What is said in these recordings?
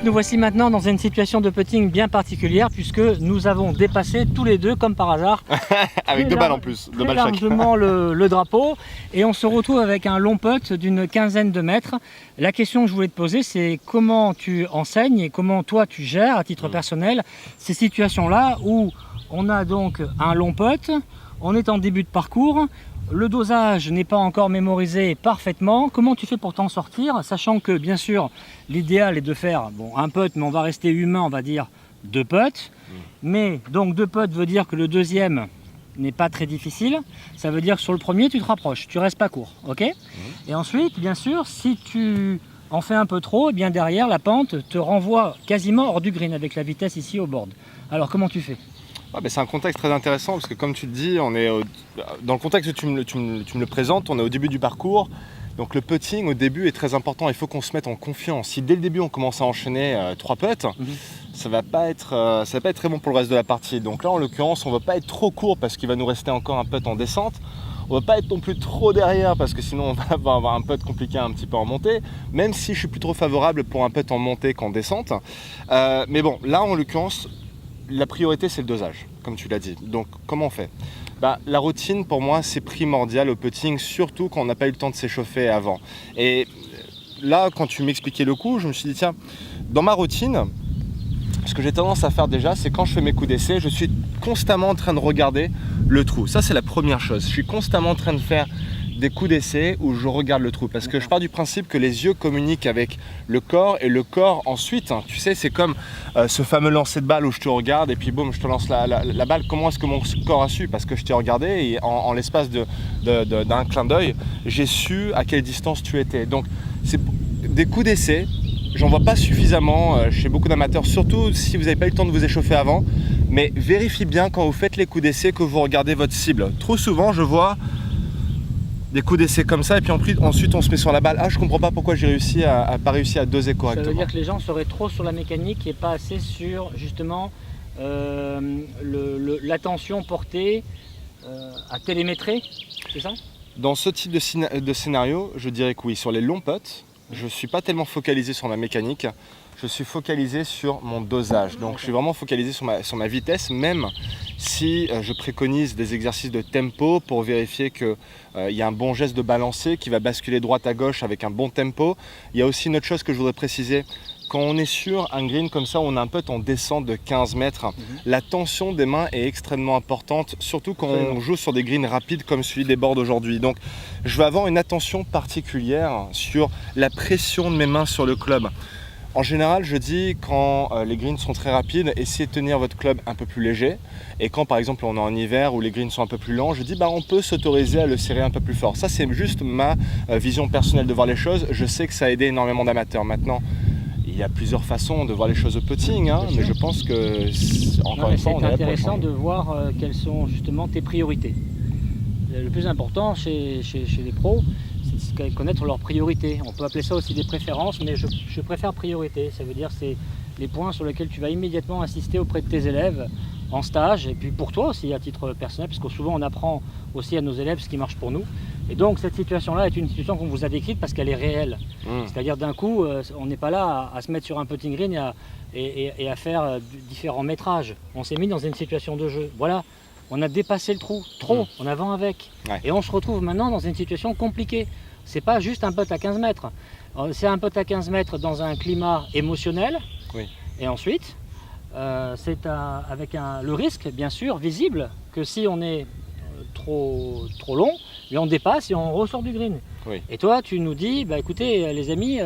nous voici maintenant dans une situation de putting bien particulière puisque nous avons dépassé tous les deux, comme par hasard, avec deux balles en plus, deux balles chaque. largement le drapeau, et on se retrouve avec un long putt d'une quinzaine de mètres. La question que je voulais te poser, c'est comment tu enseignes et comment toi tu gères à titre personnel ces situations-là où on a donc un long putt, on est en début de parcours, le dosage n'est pas encore mémorisé parfaitement. Comment tu fais pour t'en sortir, sachant que bien sûr l'idéal est de faire un putt, mais on va rester humain, on va dire 2 putts. Mais donc 2 putts veut dire que le deuxième n'est pas très difficile. Ça veut dire que sur le premier tu te rapproches, tu restes pas court, ok. Et ensuite, bien sûr, si tu en fais un peu trop, et bien derrière la pente te renvoie quasiment hors du green avec la vitesse ici au board. Alors comment tu fais? C'est un contexte très intéressant parce que comme tu le dis, on est dans le contexte que tu me le présentes, on est au début du parcours. Donc le putting au début est très important, il faut qu'on se mette en confiance. Si dès le début on commence à enchaîner 3 putts, ça va pas être très bon pour le reste de la partie. Donc là en l'occurrence on ne va pas être trop court parce qu'il va nous rester encore un putt en descente. On ne va pas être non plus trop derrière parce que sinon on va avoir un putt compliqué un petit peu en montée, même si je suis plus trop favorable pour un putt en montée qu'en descente. Mais bon, là en l'occurrence, la priorité c'est le dosage, comme tu l'as dit. Donc comment on fait? La routine pour moi c'est primordial au putting, surtout quand on n'a pas eu le temps de s'échauffer avant. Et là quand tu m'expliquais le coup, je me suis dit tiens, dans ma routine, ce que j'ai tendance à faire déjà, c'est quand je fais mes coups d'essai, je suis constamment en train de regarder le trou. Ça c'est la première chose, je suis constamment en train de faire des coups d'essai où je regarde le trou parce que je pars du principe que les yeux communiquent avec le corps et le corps ensuite, tu sais, c'est comme ce fameux lancer de balle où je te regarde et puis boum, je te lance la balle. Comment est-ce que mon corps a su? Parce que je t'ai regardé et en l'espace d'un clin d'œil, j'ai su à quelle distance tu étais. Donc c'est des coups d'essai, j'en vois pas suffisamment chez beaucoup d'amateurs, surtout si vous n'avez pas eu le temps de vous échauffer avant, mais vérifiez bien quand vous faites les coups d'essai que vous regardez votre cible. Trop souvent je vois des coups d'essai comme ça et puis ensuite on se met sur la balle. Ah, je comprends pas pourquoi j'ai pas réussi à doser correctement. Ça veut dire que les gens seraient trop sur la mécanique et pas assez sur justement l'attention portée à télémétrer, c'est ça? Dans ce type de scénario, je dirais que oui. Sur les longs putts, je ne suis pas tellement focalisé sur ma mécanique, je suis focalisé sur mon dosage. Donc je suis vraiment focalisé sur ma vitesse, même si je préconise des exercices de tempo pour vérifier qu'il y a un bon geste de balancier qui va basculer droite à gauche avec un bon tempo. Il y a aussi une autre chose que je voudrais préciser. Quand on est sur un green comme ça, on a un putt en descente de 15 mètres, la tension des mains est extrêmement importante, surtout quand on joue sur des greens rapides comme celui des boards aujourd'hui. Donc je vais avoir une attention particulière sur la pression de mes mains sur le club. En général, je dis quand les greens sont très rapides, essayez de tenir votre club un peu plus léger. Et quand par exemple on est en hiver où les greens sont un peu plus lents, je dis on peut s'autoriser à le serrer un peu plus fort. Ça c'est juste ma vision personnelle de voir les choses. Je sais que ça a aidé énormément d'amateurs. Maintenant, il y a plusieurs façons de voir les choses au putting, mais je pense que, encore une fois, on est intéressant de voir quelles sont justement tes priorités. Le plus important chez les pros, c'est de connaître leurs priorités. On peut appeler ça aussi des préférences, mais je préfère priorité. Ça veut dire c'est les points sur lesquels tu vas immédiatement insister auprès de tes élèves en stage, et puis pour toi aussi à titre personnel, parce que souvent on apprend aussi à nos élèves ce qui marche pour nous. Et donc cette situation-là est une situation qu'on vous a décrite parce qu'elle est réelle. C'est-à-dire d'un coup, on n'est pas là à se mettre sur un putting green et à faire différents métrages. On s'est mis dans une situation de jeu. Voilà, on a dépassé le trou, trop, on a vent avec. Ouais. Et on se retrouve maintenant dans une situation compliquée. C'est pas juste un putt à 15 mètres. C'est un putt à 15 mètres dans un climat émotionnel. Et ensuite, c'est avec le risque, bien sûr, visible, que si on est trop long, mais on dépasse et on ressort du green. Et toi, tu nous dis, écoutez, les amis,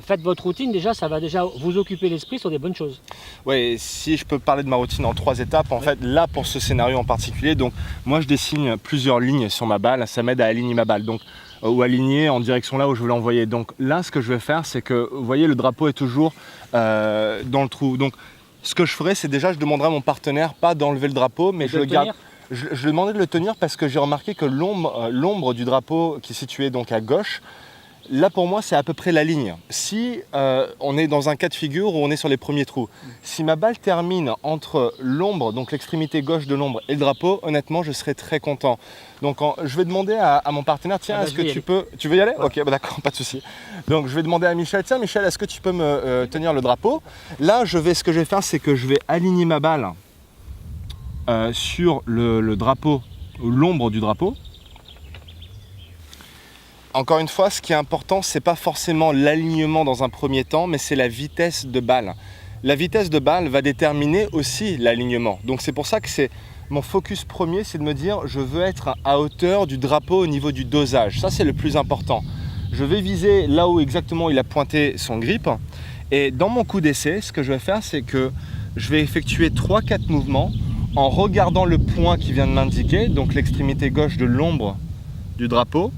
faites votre routine, déjà, ça va déjà vous occuper l'esprit sur des bonnes choses. Oui, si je peux parler de ma routine en 3 étapes, en fait, là, pour ce scénario en particulier, donc moi, je dessine plusieurs lignes sur ma balle, ça m'aide à aligner ma balle. Donc, ou aligner en direction là où je veux l'envoyer. Donc là, ce que je vais faire, c'est que, vous voyez, le drapeau est toujours dans le trou. Donc, ce que je ferai, c'est déjà, je demanderai à mon partenaire pas d'enlever le drapeau, mais je le garde. Je lui demandais de le tenir parce que j'ai remarqué que l'ombre du drapeau qui est située donc à gauche Là pour moi c'est à peu près la ligne. Si on est dans un cas de figure où on est sur les premiers trous, si ma balle termine entre l'ombre, donc l'extrémité gauche de l'ombre et le drapeau, honnêtement je serais très content. Donc je vais demander à mon partenaire, tiens, est-ce que tu peux... Tu veux y aller? Ouais. Ok, bah d'accord, pas de souci. Donc je vais demander à Michel, tiens Michel, est-ce que tu peux me tenir le drapeau? Là ce que je vais faire, c'est que je vais aligner ma balle sur le drapeau, ou l'ombre du drapeau. Encore une fois, ce qui est important, c'est pas forcément l'alignement dans un premier temps, mais c'est la vitesse de balle. La vitesse de balle va déterminer aussi l'alignement. Donc c'est pour ça que c'est mon focus premier, c'est de me dire je veux être à hauteur du drapeau au niveau du dosage. Ça c'est le plus important. Je vais viser là où exactement il a pointé son grip. Et dans mon coup d'essai, ce que je vais faire, c'est que je vais effectuer 3-4 mouvements en regardant le point qui vient de m'indiquer, donc l'extrémité gauche de l'ombre du drapeau,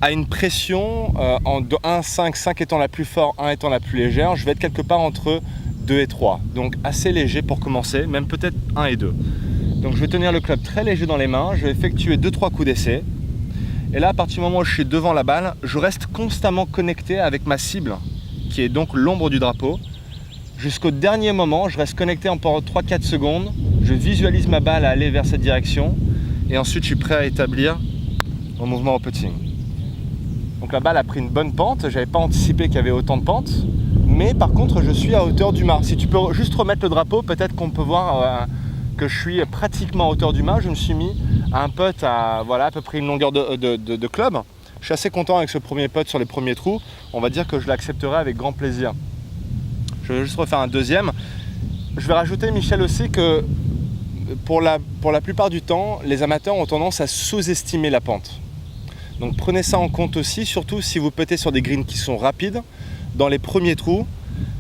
à une pression de 1, 5 étant la plus forte, 1 étant la plus légère. Je vais être quelque part entre 2 et 3. Donc assez léger pour commencer, même peut-être 1 et 2. Donc je vais tenir le club très léger dans les mains, je vais effectuer 2-3 coups d'essai. Et là, à partir du moment où je suis devant la balle, je reste constamment connecté avec ma cible, qui est donc l'ombre du drapeau. Jusqu'au dernier moment, je reste connecté pendant 3-4 secondes, je visualise ma balle aller vers cette direction, et ensuite je suis prêt à établir mon mouvement au putting. Donc la balle a pris une bonne pente, je n'avais pas anticipé qu'il y avait autant de pente, mais par contre je suis à hauteur du mât. Si tu peux juste remettre le drapeau, peut-être qu'on peut voir que je suis pratiquement à hauteur du mât. Je me suis mis à un putt à voilà, à peu près une longueur de club. Je suis assez content avec ce premier putt sur les premiers trous. On va dire que je l'accepterai avec grand plaisir. Je vais juste refaire un deuxième. Je vais rajouter, Michel, aussi que pour la plupart du temps, les amateurs ont tendance à sous-estimer la pente. Donc prenez ça en compte aussi, surtout si vous puttez sur des greens qui sont rapides, dans les premiers trous.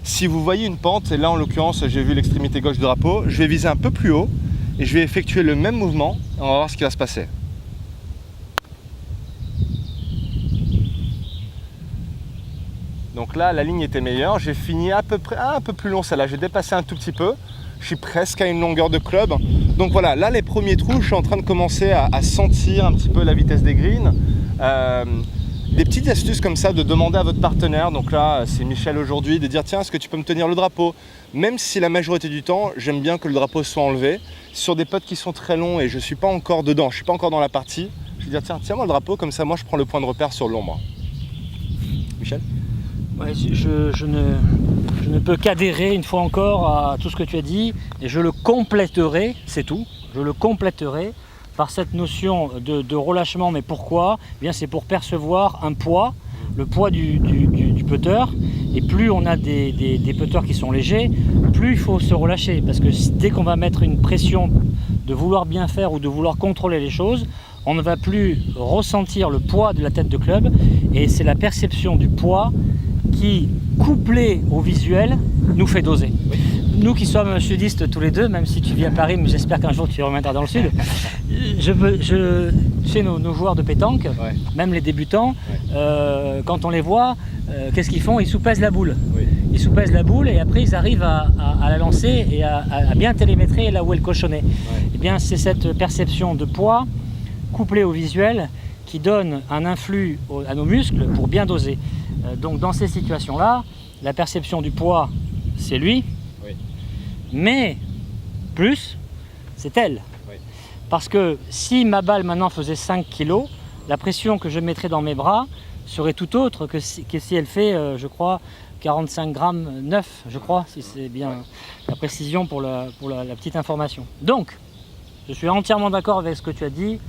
Si vous voyez une pente, et là en l'occurrence j'ai vu l'extrémité gauche du drapeau, je vais viser un peu plus haut et je vais effectuer le même mouvement et on va voir ce qui va se passer. Donc là la ligne était meilleure, j'ai fini à peu près un peu plus long celle-là, j'ai dépassé un tout petit peu, je suis presque à une longueur de club. Donc voilà, là les premiers trous, je suis en train de commencer à sentir un petit peu la vitesse des greens. Des petites astuces comme ça de demander à votre partenaire, donc là c'est Michel aujourd'hui, de dire tiens est-ce que tu peux me tenir le drapeau, même si la majorité du temps j'aime bien que le drapeau soit enlevé. Sur des putts qui sont très longs et je ne suis pas encore dedans, je ne suis pas encore dans la partie, je vais dire tiens-moi le drapeau, comme ça moi je prends le point de repère sur l'ombre. Michel? Ouais, je ne peux qu'adhérer une fois encore à tout ce que tu as dit et je le compléterai, c'est tout, je le compléterai par cette notion de relâchement. Mais pourquoi? Eh bien, c'est pour percevoir un poids, le poids du putter. Et plus on a des putters qui sont légers, plus il faut se relâcher. Parce que dès qu'on va mettre une pression de vouloir bien faire ou de vouloir contrôler les choses, on ne va plus ressentir le poids de la tête de club. Et c'est la perception du poids qui, couplée au visuel, nous fait doser. Oui. Nous qui sommes sudistes tous les deux, même si tu vis à Paris, mais j'espère qu'un jour tu reviendras dans le sud, tu sais, nos joueurs de pétanque, ouais, même les débutants, ouais, quand on les voit, qu'est-ce qu'ils font? Ils soupèsent la boule. Oui. Ils soupèsent la boule et après ils arrivent à la lancer et à bien télémétrer là où est le cochonnet. Ouais. Et bien c'est cette perception de poids couplée au visuel qui donne un influx à nos muscles pour bien doser. Donc dans ces situations-là, la perception du poids, c'est lui, oui, mais plus, c'est elle. Oui. Parce que si ma balle maintenant faisait 5 kg, la pression que je mettrais dans mes bras serait tout autre que si elle fait, je crois, 45 grammes 9, je crois, si c'est bien la précision pour la petite information. Donc, je suis entièrement d'accord avec ce que tu as dit,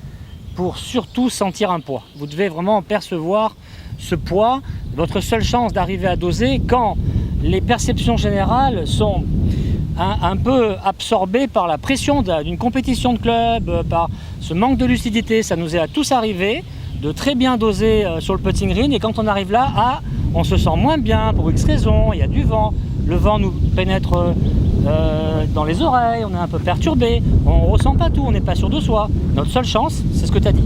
pour surtout sentir un poids. Vous devez vraiment percevoir ce poids. Votre seule chance d'arriver à doser quand les perceptions générales sont un peu absorbées par la pression d'une compétition de club, par ce manque de lucidité. Ça nous est à tous arrivé de très bien doser sur le putting green et quand on arrive là, on se sent moins bien pour X raison, il y a du vent, le vent nous pénètre dans les oreilles, on est un peu perturbé, on ne ressent pas tout, on n'est pas sûr de soi. Notre seule chance, c'est ce que tu as dit.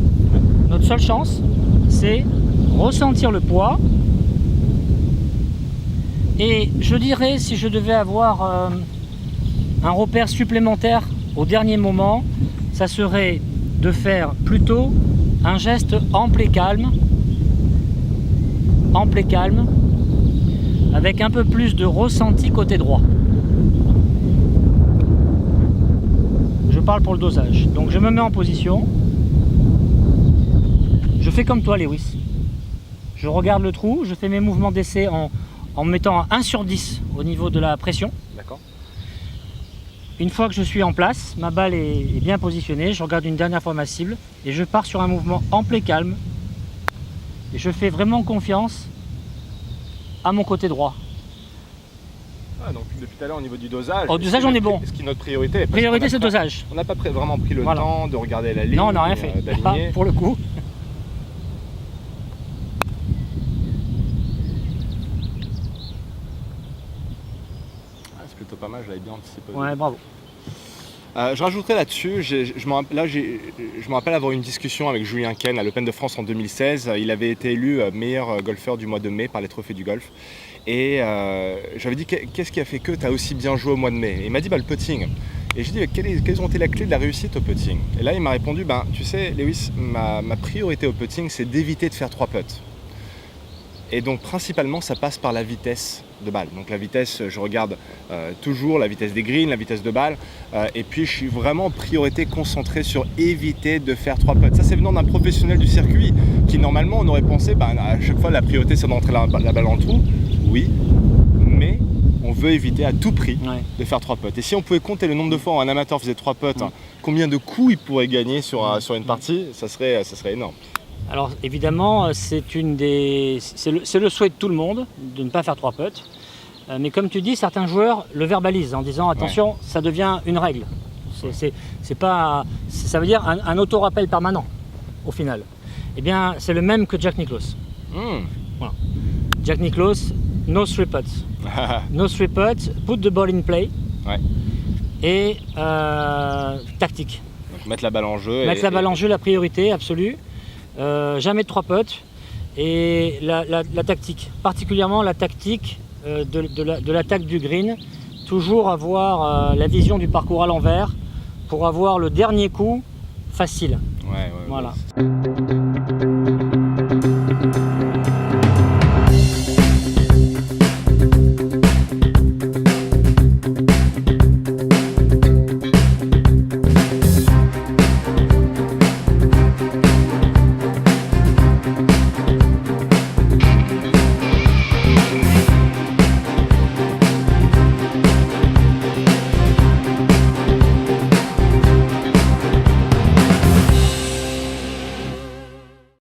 Notre seule chance, c'est ressentir le poids. Et je dirais, si je devais avoir un repère supplémentaire au dernier moment, ça serait de faire plutôt un geste ample et calme ample et calme, avec un peu plus de ressenti côté droit. Je parle pour le dosage. Donc je me mets en position. Je fais comme toi, Lewis. Je regarde le trou, je fais mes mouvements d'essai en mettant un 1 sur 10 au niveau de la pression. D'accord. Une fois que je suis en place, ma balle est bien positionnée, je regarde une dernière fois ma cible et je pars sur un mouvement ample et calme. Et je fais vraiment confiance à mon côté droit. Ah, donc depuis tout à l'heure au niveau du dosage. Au dosage, on est bon. Ce qui est notre priorité. Priorité, c'est le dosage. On n'a pas vraiment pris le Voilà. temps de regarder la ligne. Non, on n'a rien fait. D'aligner. Pour le coup. Ah, c'est plutôt pas mal, je l'avais bien anticipé. Ouais, bravo. Je rajouterais là-dessus, je me rappelle avoir eu une discussion avec Julien Ken à l'Open de France en 2016. Il avait été élu meilleur golfeur du mois de mai par les trophées du golf. Et j'avais dit, qu'est-ce qui a fait que tu as aussi bien joué au mois de mai? Et il m'a dit, le putting. Et je lui ai dit, quelles ont été les clés de la réussite au putting? Et là, il m'a répondu, tu sais, Lewis, ma priorité au putting, c'est d'éviter de faire 3 putts. Et donc principalement ça passe par la vitesse de balle. Donc la vitesse, je regarde toujours la vitesse des greens, la vitesse de balle, et puis je suis vraiment en priorité concentré sur éviter de faire 3 putts. Ça c'est venant d'un professionnel du circuit qui normalement on aurait pensé à chaque fois la priorité c'est d'entrer la balle dans le trou, oui, mais on veut éviter à tout prix de faire 3 putts. Et si on pouvait compter le nombre de fois où un amateur faisait 3 putts, combien de coups il pourrait gagner sur une partie, ça serait énorme. Alors évidemment, c'est le souhait de tout le monde de ne pas faire 3 putts. Mais comme tu dis, certains joueurs le verbalisent en disant attention, ça devient une règle. C'est pas, ça veut dire un auto-rappel permanent au final. Eh bien, c'est le même que Jack Nicklaus. Voilà. Jack Nicklaus, no 3 putts. No 3 putts, put the ball in play. Et tactique. Donc mettre la balle en jeu. Mettre la balle en jeu, la priorité absolue. Jamais de 3 putts. Et la tactique, particulièrement la tactique de l'attaque du green, toujours avoir la vision du parcours à l'envers pour avoir le dernier coup facile. Ouais, voilà. Ouais.